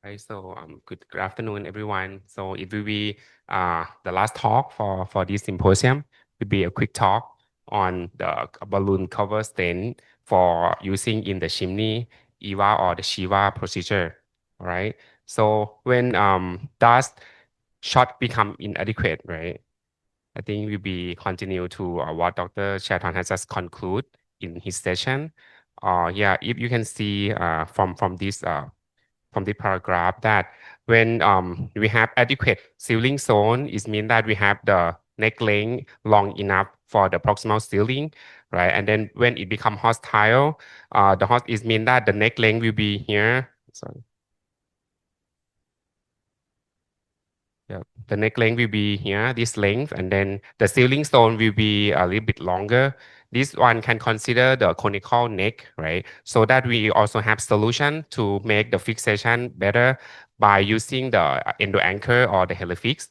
Right, so good afternoon, everyone. So it will be the last talk for this symposium. Will be a quick talk on the balloon cover stent for using in the chimney, EVA or the Shiva procedure. All right. So when does shot become inadequate, right? I think we'll be continue to what Dr. Chatham has just conclude in his session. Yeah, if you can see from the paragraph that when we have adequate sealing zone, it means that we have the neck length long enough for the proximal sealing, right? And then when it become hostile, the host is mean that the neck length will be here. Sorry. Yeah, the neck length will be here, this length, and then the sealing zone will be a little bit longer. This one can consider the conical neck, right? So that we also have solution to make the fixation better by using the endo anchor or the helifix.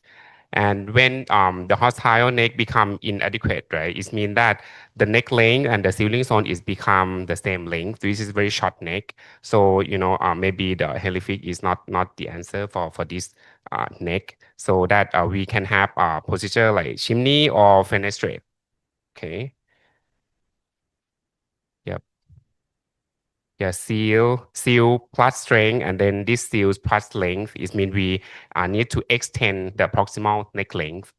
And when the hostile neck become inadequate, right, it means that the neck length and the sealing zone is become the same length. This is very short neck. So, maybe the helifix is not the answer for this neck so that we can have a procedure like chimney or fenestrate. Okay. Yep. Yeah, seal plus strength, and then this seal plus length is mean we need to extend the proximal neck length.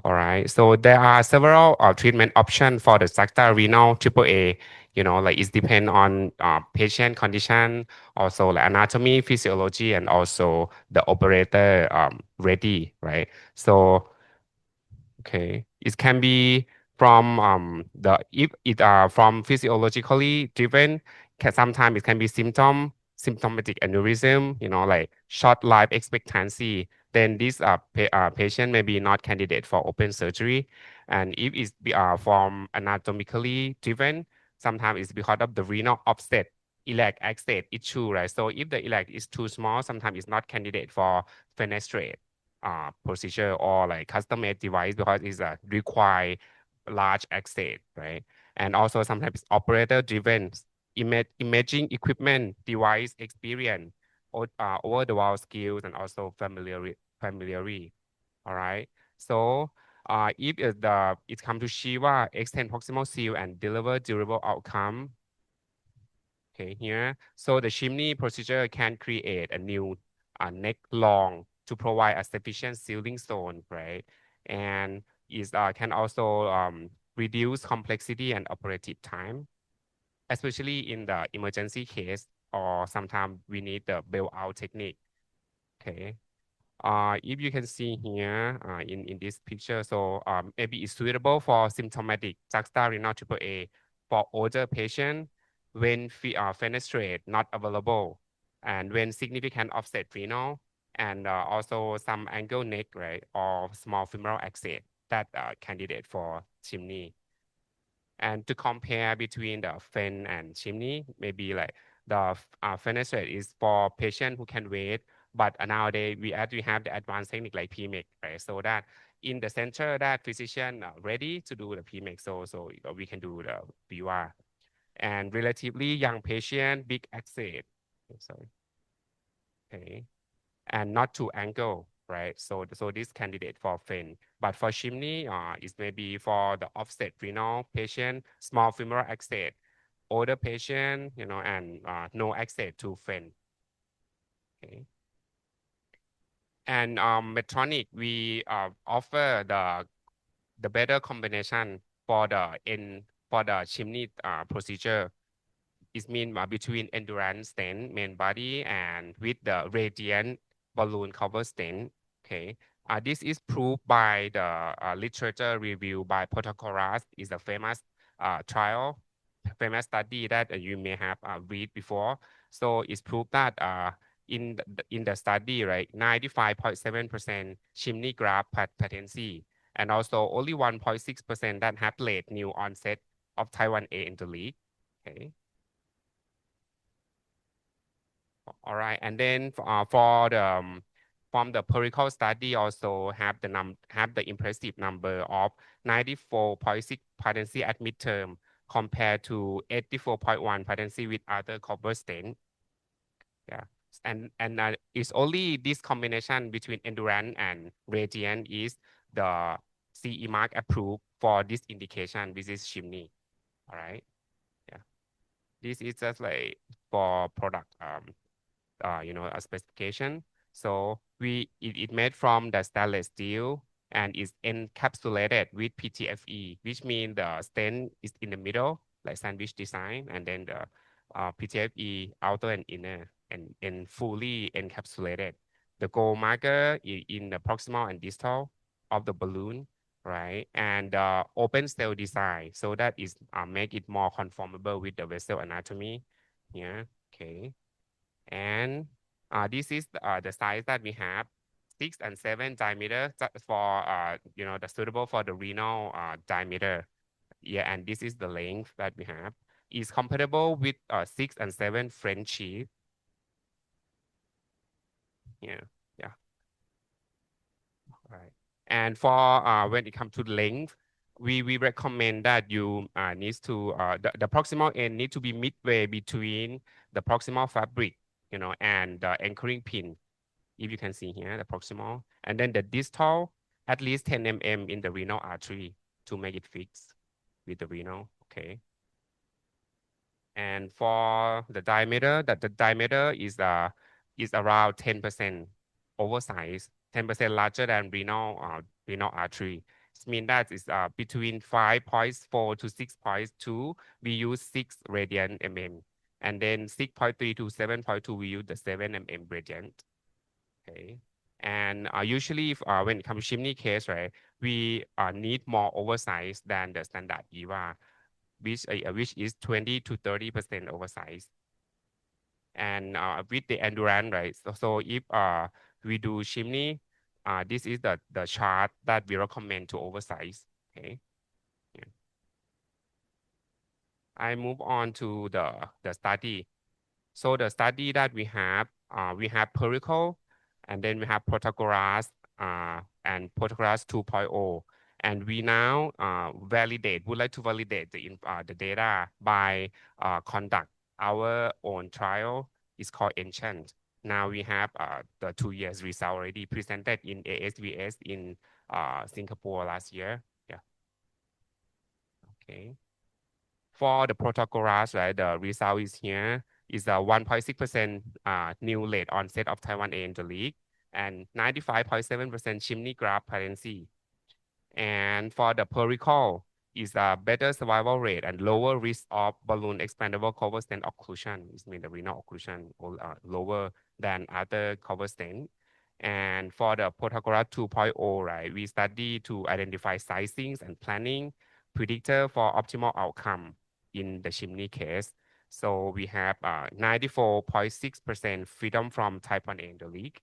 All right. So there are several treatment options for the Juxtarenal AAA. Like it depend on patient condition, also like anatomy, physiology, and also the operator ready, right? So okay, it can be from the if it are from physiologically driven, sometimes it can be symptomatic aneurysm, like short life expectancy. Then this patient may be not candidate for open surgery. And if it's from anatomically driven, sometimes it's because of the renal offset, iliac access issue, right? So if the iliac is too small, sometimes it's not candidate for fenestrate procedure or like custom-made device because it's require large access, right? And also sometimes operator-driven imaging equipment, device experience, over the wall skills, and also familiarity. All right. So if it comes to Shiva, extend proximal seal and deliver durable outcome. Okay, here. So the chimney procedure can create a new neck long to provide a sufficient sealing zone, right? And is can also reduce complexity and operative time, especially in the emergency case, or sometimes we need the bail out technique. Okay. If you can see here in this picture, so maybe it's suitable for symptomatic juxtarenal AAA for older patient when fenestrate not available and when significant offset renal and also some angle neck, right, or small femoral access that candidate for chimney. And to compare between the fen and chimney, maybe like the fenestrate is for patient who can wait, but nowadays we actually have the advanced technique like PMEC, right? So that in the center that physician ready to do the PMEC, so we can do the VR. And relatively young patient, big access, sorry, okay, and not to angle, right? So this candidate for FEN, but for chimney, it may be for the offset renal patient, small femoral access, older patient, and no access to FEN. Okay. And Medtronic, we offer the better combination for the chimney procedure. It means between endurance stent, main body, and with the radiant balloon cover stent. Okay. This is proved by the literature review by Protagoras. Is a famous trial, famous study that you may have read before. So it's proved that in the study, right, 95.7% chimney graft patency, and also only 1.6% that have late new onset of Taiwan A in the league. Okay. All right, and then for the from the perical study also have the impressive number of 94.6 patency at midterm compared to 84.1 patency with other copper stent. Yeah. And it's only this combination between endurance and radiant is the CE mark approved for this indication, which is chimney. All right. Yeah. This is just like for product a specification. So it made from the stainless steel and is encapsulated with PTFE, which means the stent is in the middle, like sandwich design, and then the PTFE outer and inner and fully encapsulated. The gold marker is in the proximal and distal of the balloon, right? And open cell design, so that is make it more conformable with the vessel anatomy. Yeah, okay. And this is the size that we have, 6 and 7 diameter for the suitable for the renal diameter. Yeah, and this is the length that we have. Is compatible with 6 and 7 French sheath. Yeah, yeah, right. And for when it comes to length, we recommend that you needs to the proximal end need to be midway between the proximal fabric, and the anchoring pin. If you can see here, the proximal, and then the distal, at least 10 mm in the renal artery to make it fix with the renal, okay? And for the diameter, that the diameter is around 10% oversized, 10% larger than renal artery. It means that it's between 5.4 to 6.2, we use 6 radian mm. And then 6.3 to 7.2, we use the 7 mm radiant. Okay. And usually, when it comes to chimney case, right, we need more oversized than the standard EVA, which is 20 to 30% oversized. And with the endurance, right, so if we do chimney, this is the chart that we recommend to oversize. Okay. Yeah. I move on to the study. So the study that we have Pericle, and then we have Protagoras and Protagoras 2.0. And we now would like to validate the data by conduct our own trial. It's called Enchant. Now we have the 2 years result already presented in ASVS in Singapore last year. Yeah, okay. For the Protagoras, right, the result is here is a 1.6% new late onset of Taiwan A leak and 95.7% chimney graft parency. And for the Pericol, is a better survival rate and lower risk of balloon expandable cover stent occlusion. It means the renal occlusion or lower than other cover stent. And for the Protagoras 2.0, right, we study to identify sizings and planning predictor for optimal outcome in the chimney case. So we have 94.6% freedom from type 1A endoleak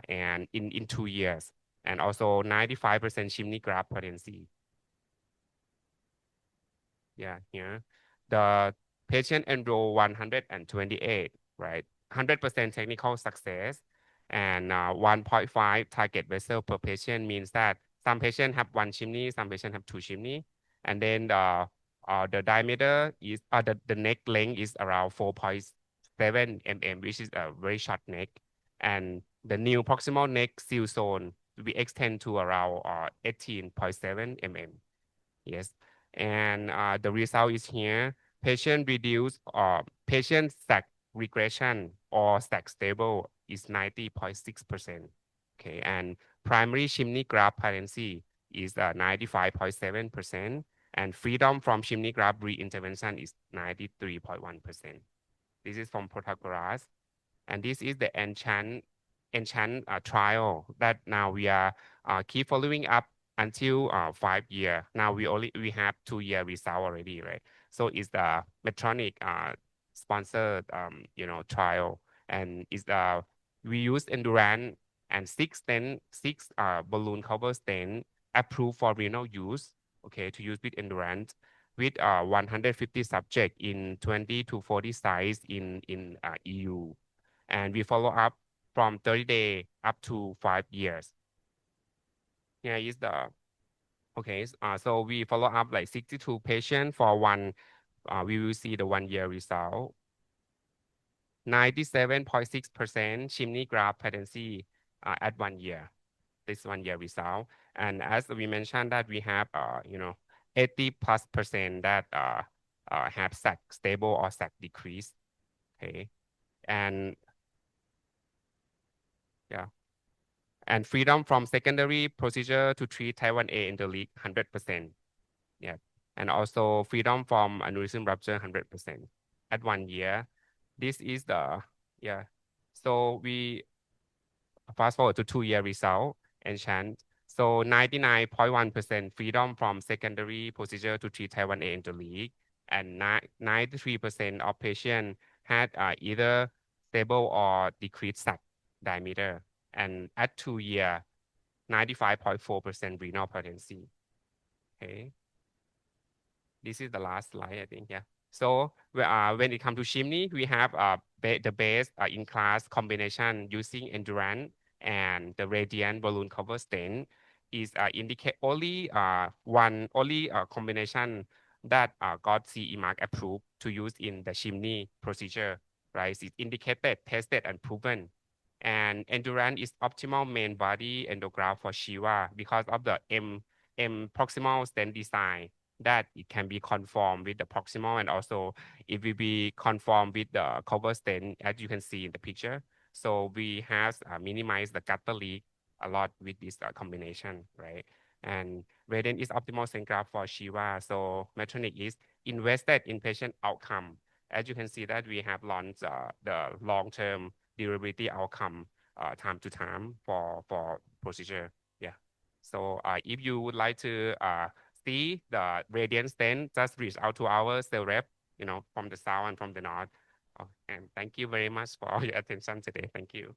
and in 2 years, and also 95% chimney graft parency. Yeah, here. The patient enroll 128, right? 100% technical success and 1.5 target vessel per patient means that some patients have one chimney, some patients have two chimney. And then the diameter is, the neck length is around 4.7 mm, which is a very short neck. And the new proximal neck seal zone will be extend to around 18.7 mm. Yes, and the result is here. Patient stack regression or stack stable is 90.6%. Okay, and primary chimney graft parency is 95.7%, and freedom from chimney graft re-intervention is 93.1%. This is from Protagoras, and this is the enchant trial that now we are keep following up until 5 year. Now we have 2 year result already, right? So it's the Medtronic sponsored trial, and is the we use endurance and six balloon cover stent approved for renal use. Okay, to use with endurance with 150 subject in 20 to 40 sites in EU, and we follow up from 30 days up to 5 years. Here is the okay. So we follow up like 62 patients for one. We will see the 1 year result. 97.6% chimney graft patency at 1 year. This 1 year result. And as we mentioned that we have, 80+% that have sac stable or sac decrease. Okay. And yeah. And freedom from secondary procedure to treat type 1A in the league, 100%. Yeah. And also freedom from aneurysm rupture, 100% at 1 year. This is the, yeah. So we fast forward to 2 year result and chant. So 99.1% freedom from secondary procedure to treat type 1A in the league. And 93% of patients had either stable or decreased sac diameter. And at 2 year, 95.4% renal patency. Okay. This is the last slide, I think. Yeah. So when it comes to chimney, we have the base in-class combination using endurance and the radiant balloon cover stent is indicate only only combination that got CE mark approved to use in the chimney procedure, right? It's indicated, tested, and proven. And endurance is optimal main body endograft for Shiva because of the M proximal stent design that it can be conformed with the proximal and also it will be conformed with the cover stent as you can see in the picture. So we have minimized the gutter leak a lot with this combination, right? And Radiant is optimal stent graft for Shiva. So Medtronic is invested in patient outcome. As you can see that we have launched the long-term durability outcome time to time for procedure. Yeah. So if you would like to see the radiance, then just reach out to our sales rep, from the south and from the north. Oh, and thank you very much for your attention today. Thank you.